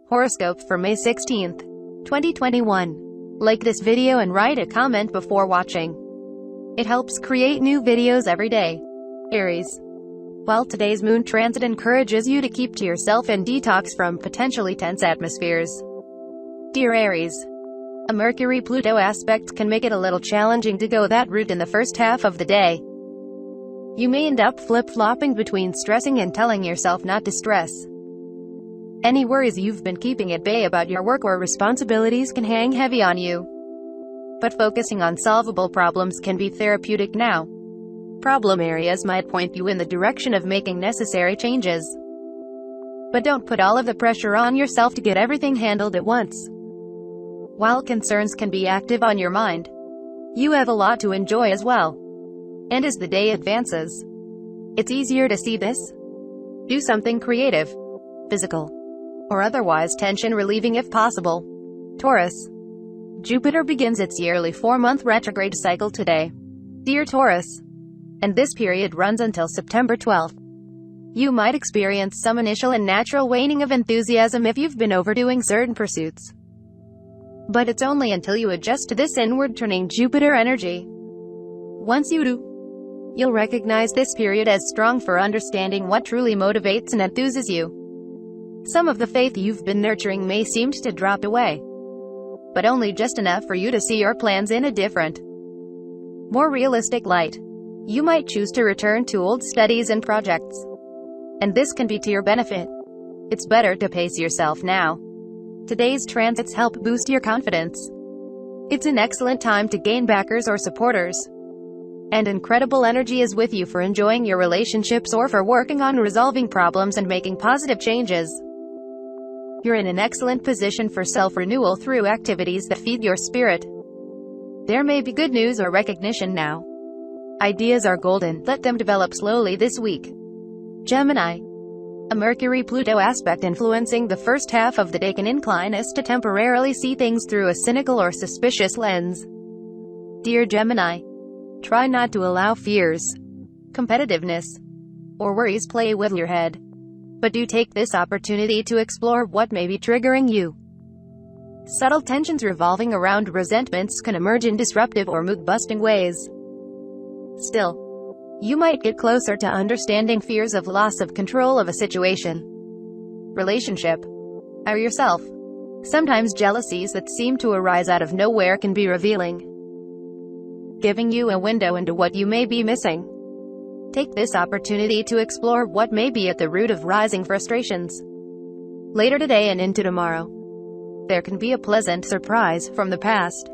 Horoscope for May 16th, 2021. Like this video and write a comment before watching. It helps create new videos every day. Aries. While today's moon transit encourages you to keep to yourself and detox from potentially tense atmospheres. Dear Aries. A Mercury-Pluto aspect can make it a little challenging to go that route in the first half of the day. You may end up flip-flopping between stressing and telling yourself not to stress. Any worries you've been keeping at bay about your work or responsibilities can hang heavy on you. But focusing on solvable problems can be therapeutic now. Problem areas might point you in the direction of making necessary changes. But don't put all of the pressure on yourself to get everything handled at once. While concerns can be active on your mind, you have a lot to enjoy as well. And as the day advances, it's easier to see this. Do something creative, physical, or otherwise tension-relieving if possible. Taurus. Jupiter begins its yearly 4-month retrograde cycle today. Dear Taurus. And this period runs until September 12th. You might experience some initial and natural waning of enthusiasm if you've been overdoing certain pursuits. But it's only until you adjust to this inward-turning Jupiter energy. Once you do, you'll recognize this period as strong for understanding what truly motivates and enthuses you. Some of the faith you've been nurturing may seem to drop away, but only just enough for you to see your plans in a different, more realistic light. You might choose to return to old studies and projects, and this can be to your benefit. It's better to pace yourself now. Today's transits help boost your confidence. It's an excellent time to gain backers or supporters. And incredible energy is with you for enjoying your relationships or for working on resolving problems and making positive changes. You're in an excellent position for self-renewal through activities that feed your spirit. There may be good news or recognition now. Ideas are golden, let them develop slowly this week. Gemini. A Mercury-Pluto aspect influencing the first half of the day can incline us to temporarily see things through a cynical or suspicious lens. Dear Gemini. Try not to allow fears, competitiveness, or worries play with your head. But do take this opportunity to explore what may be triggering you. Subtle tensions revolving around resentments can emerge in disruptive or mood-busting ways. Still, you might get closer to understanding fears of loss of control of a situation, relationship, or yourself. Sometimes jealousies that seem to arise out of nowhere can be revealing, giving you a window into what you may be missing. Take this opportunity to explore what may be at the root of rising frustrations. Later today and into tomorrow, there can be a pleasant surprise from the past,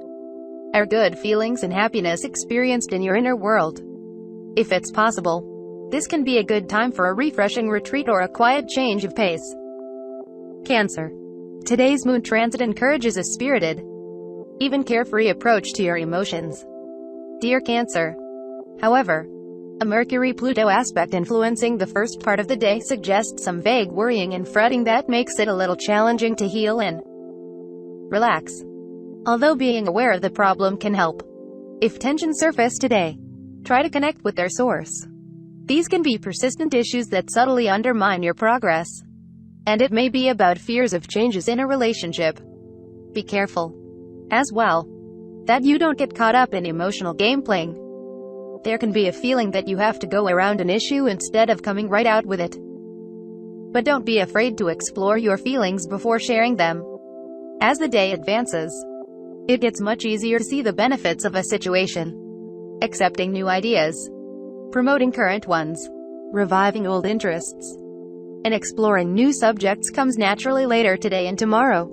or good feelings and happiness experienced in your inner world. If it's possible, this can be a good time for a refreshing retreat or a quiet change of pace. Cancer. Today's moon transit encourages a spirited, even carefree approach to your emotions. Dear Cancer. However, a Mercury-Pluto aspect influencing the first part of the day suggests some vague worrying and fretting that makes it a little challenging to heal and relax. Although being aware of the problem can help. If tensions surface today, try to connect with their source. These can be persistent issues that subtly undermine your progress. And it may be about fears of changes in a relationship. Be careful, as well, that you don't get caught up in emotional game playing. There can be a feeling that you have to go around an issue instead of coming right out with it. But don't be afraid to explore your feelings before sharing them. As the day advances, it gets much easier to see the benefits of a situation, accepting new ideas, promoting current ones, reviving old interests, and exploring new subjects comes naturally later today and tomorrow.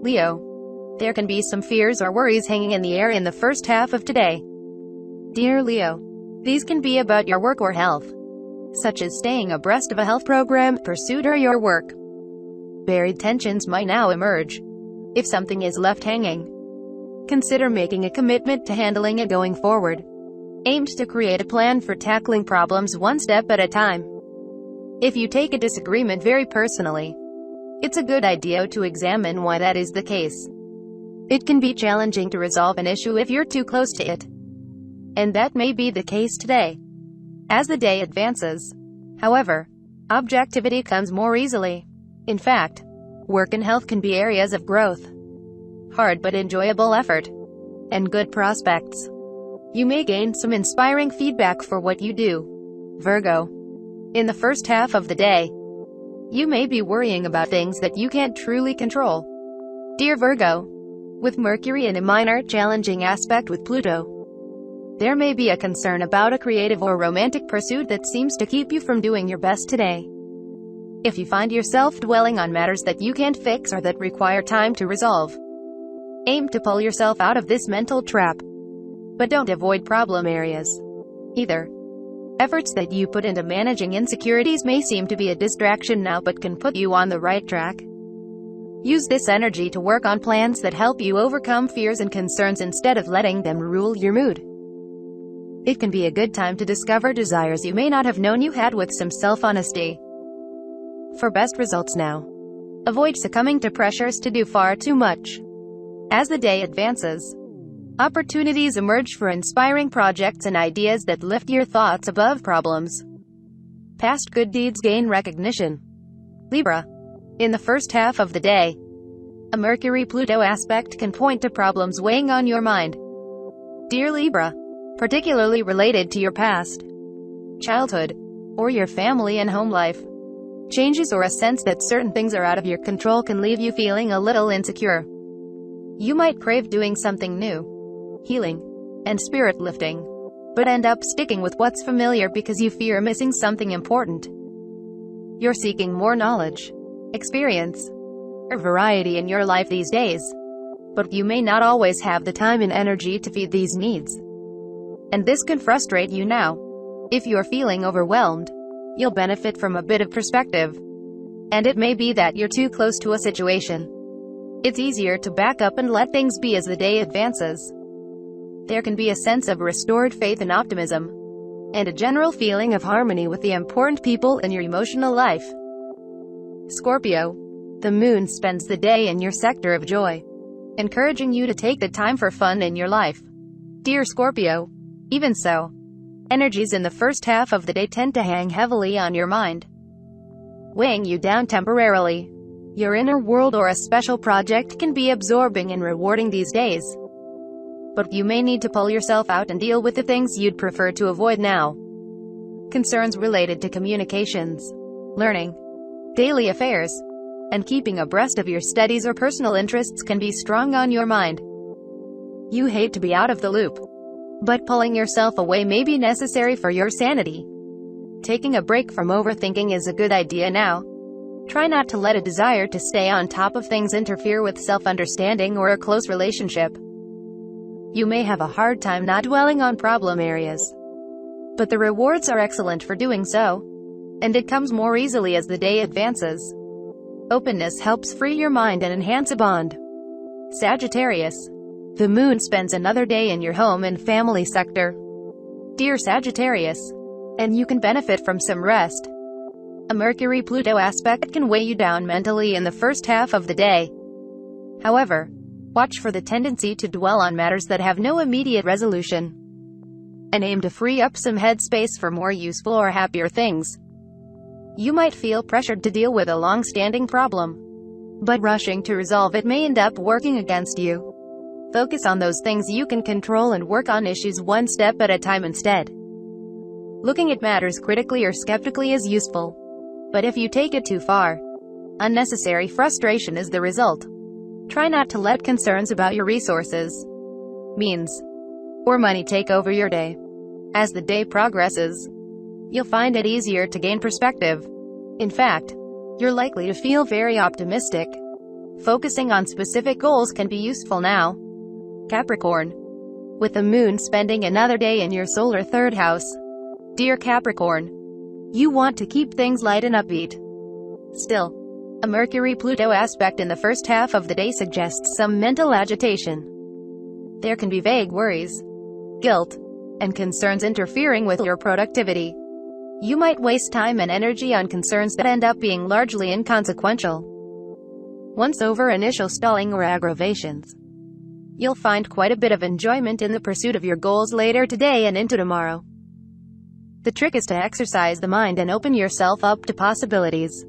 Leo. There can be some fears or worries hanging in the air in the first half of today. Dear Leo. These can be about your work or health, such as staying abreast of a health program, pursuit, or your work. Buried tensions might now emerge. If something is left hanging, consider making a commitment to handling it going forward. Aimed to create a plan for tackling problems one step at a time. If you take a disagreement very personally, it's a good idea to examine why that is the case. It can be challenging to resolve an issue if you're too close to it. And that may be the case today. As the day advances, however, objectivity comes more easily. In fact, Work and health can be areas of growth. Hard but enjoyable effort. And good prospects. You may gain some inspiring feedback for what you do. Virgo. In the first half of the day, you may be worrying about things that you can't truly control. Dear Virgo, with Mercury in a minor challenging aspect with Pluto, there may be a concern about a creative or romantic pursuit that seems to keep you from doing your best today. If you find yourself dwelling on matters that you can't fix or that require time to resolve, aim to pull yourself out of this mental trap. But don't avoid problem areas either. Efforts that you put into managing insecurities may seem to be a distraction now but can put you on the right track. Use this energy to work on plans that help you overcome fears and concerns instead of letting them rule your mood. It can be a good time to discover desires you may not have known you had with some self-honesty. For best results now, avoid succumbing to pressures to do far too much. As the day advances, opportunities emerge for inspiring projects and ideas that lift your thoughts above problems. Past good deeds gain recognition. Libra. In the first half of the day, a Mercury-Pluto aspect can point to problems weighing on your mind. Dear Libra, particularly related to your past, childhood, or your family and home life, changes or a sense that certain things are out of your control can leave you feeling a little insecure. You might crave doing something new, healing, and spirit-lifting, but end up sticking with what's familiar because you fear missing something important. You're seeking more knowledge, experience, or variety in your life these days, but you may not always have the time and energy to feed these needs. And this can frustrate you now. If you're feeling overwhelmed, you'll benefit from a bit of perspective. And it may be that you're too close to a situation. It's easier to back up and let things be as the day advances. There can be a sense of restored faith and optimism, and a general feeling of harmony with the important people in your emotional life. Scorpio. The moon spends the day in your sector of joy, encouraging you to take the time for fun in your life. Dear Scorpio, even so, energies in the first half of the day tend to hang heavily on your mind, weighing you down temporarily. Your inner world or a special project can be absorbing and rewarding these days, but you may need to pull yourself out and deal with the things you'd prefer to avoid now. Concerns related to communications, learning, daily affairs, and keeping abreast of your studies or personal interests can be strong on your mind. You hate to be out of the loop, but pulling yourself away may be necessary for your sanity. Taking a break from overthinking is a good idea now. Try not to let a desire to stay on top of things interfere with self-understanding or a close relationship. You may have a hard time not dwelling on problem areas, but the rewards are excellent for doing so, and it comes more easily as the day advances. Openness helps free your mind and enhance a bond. Sagittarius. The moon spends another day in your home and family sector. Dear Sagittarius, and you can benefit from some rest. A Mercury-Pluto aspect can weigh you down mentally in the first half of the day. However, watch for the tendency to dwell on matters that have no immediate resolution, and aim to free up some headspace for more useful or happier things. You might feel pressured to deal with a long-standing problem, but rushing to resolve it may end up working against you. Focus on those things you can control and work on issues one step at a time instead. Looking at matters critically or skeptically is useful, but if you take it too far, unnecessary frustration is the result. Try not to let concerns about your resources, means, or money take over your day. As the day progresses, you'll find it easier to gain perspective. In fact, you're likely to feel very optimistic. Focusing on specific goals can be useful now. Capricorn. With the moon spending another day in your solar third house. Dear Capricorn, you want to keep things light and upbeat. Still, a Mercury-Pluto aspect in the first half of the day suggests some mental agitation. There can be vague worries, guilt, and concerns interfering with your productivity. You might waste time and energy on concerns that end up being largely inconsequential. Once over initial stalling or aggravations, you'll find quite a bit of enjoyment in the pursuit of your goals later today and into tomorrow. The trick is to exercise the mind and open yourself up to possibilities.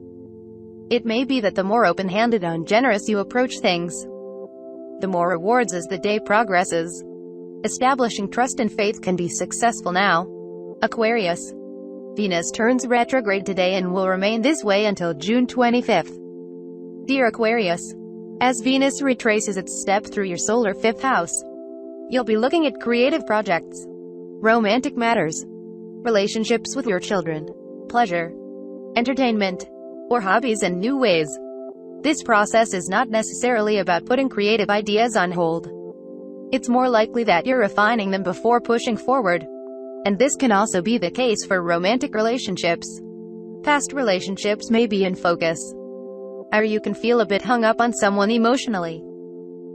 It may be that the more open-handed and generous you approach things, the more rewards as the day progresses. Establishing trust and faith can be successful now. Aquarius. Venus turns retrograde today and will remain this way until June 25th. Dear Aquarius, as Venus retraces its step through your solar 5th house, you'll be looking at creative projects, romantic matters, relationships with your children, pleasure, entertainment, or hobbies and new ways. This process is not necessarily about putting creative ideas on hold. It's more likely that you're refining them before pushing forward. And this can also be the case for romantic relationships. Past relationships may be in focus, or you can feel a bit hung up on someone emotionally.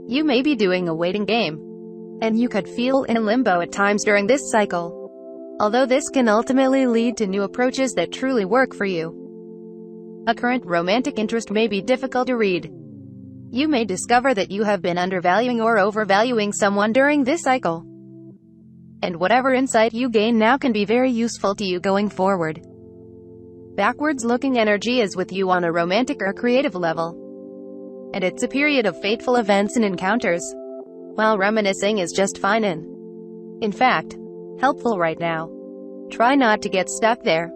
You may be doing a waiting game, and you could feel in limbo at times during this cycle. Although this can ultimately lead to new approaches that truly work for you. A current romantic interest may be difficult to read. You may discover that you have been undervaluing or overvaluing someone during this cycle. And whatever insight you gain now can be very useful to you going forward. Backwards-looking energy is with you on a romantic or creative level. And it's a period of fateful events and encounters, while reminiscing is just fine and, in fact, helpful right now. Try not to get stuck there.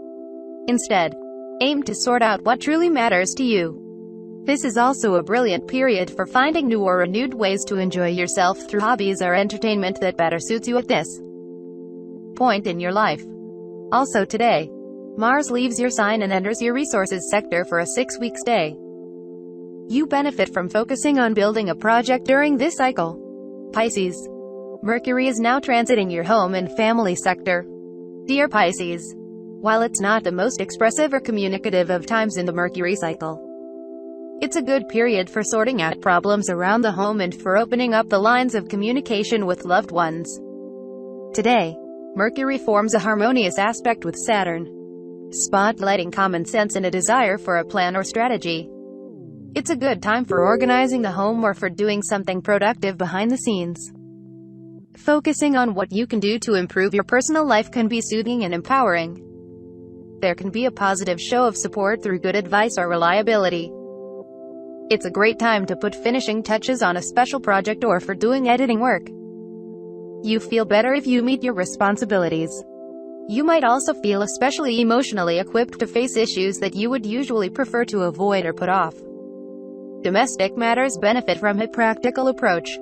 Instead, aim to sort out what truly matters to you. This is also a brilliant period for finding new or renewed ways to enjoy yourself through hobbies or entertainment that better suits you at this point in your life. Also today, Mars leaves your sign and enters your resources sector for a 6-week stay. You benefit from focusing on building a project during this cycle. Pisces. Mercury is now transiting your home and family sector. Dear Pisces, while it's not the most expressive or communicative of times in the Mercury cycle, it's a good period for sorting out problems around the home and for opening up the lines of communication with loved ones. Today, Mercury forms a harmonious aspect with Saturn, spotlighting common sense and a desire for a plan or strategy. It's a good time for organizing the home or for doing something productive behind the scenes. Focusing on what you can do to improve your personal life can be soothing and empowering. There can be a positive show of support through good advice or reliability. It's a great time to put finishing touches on a special project or for doing editing work. You feel better if you meet your responsibilities. You might also feel especially emotionally equipped to face issues that you would usually prefer to avoid or put off. Domestic matters benefit from a practical approach.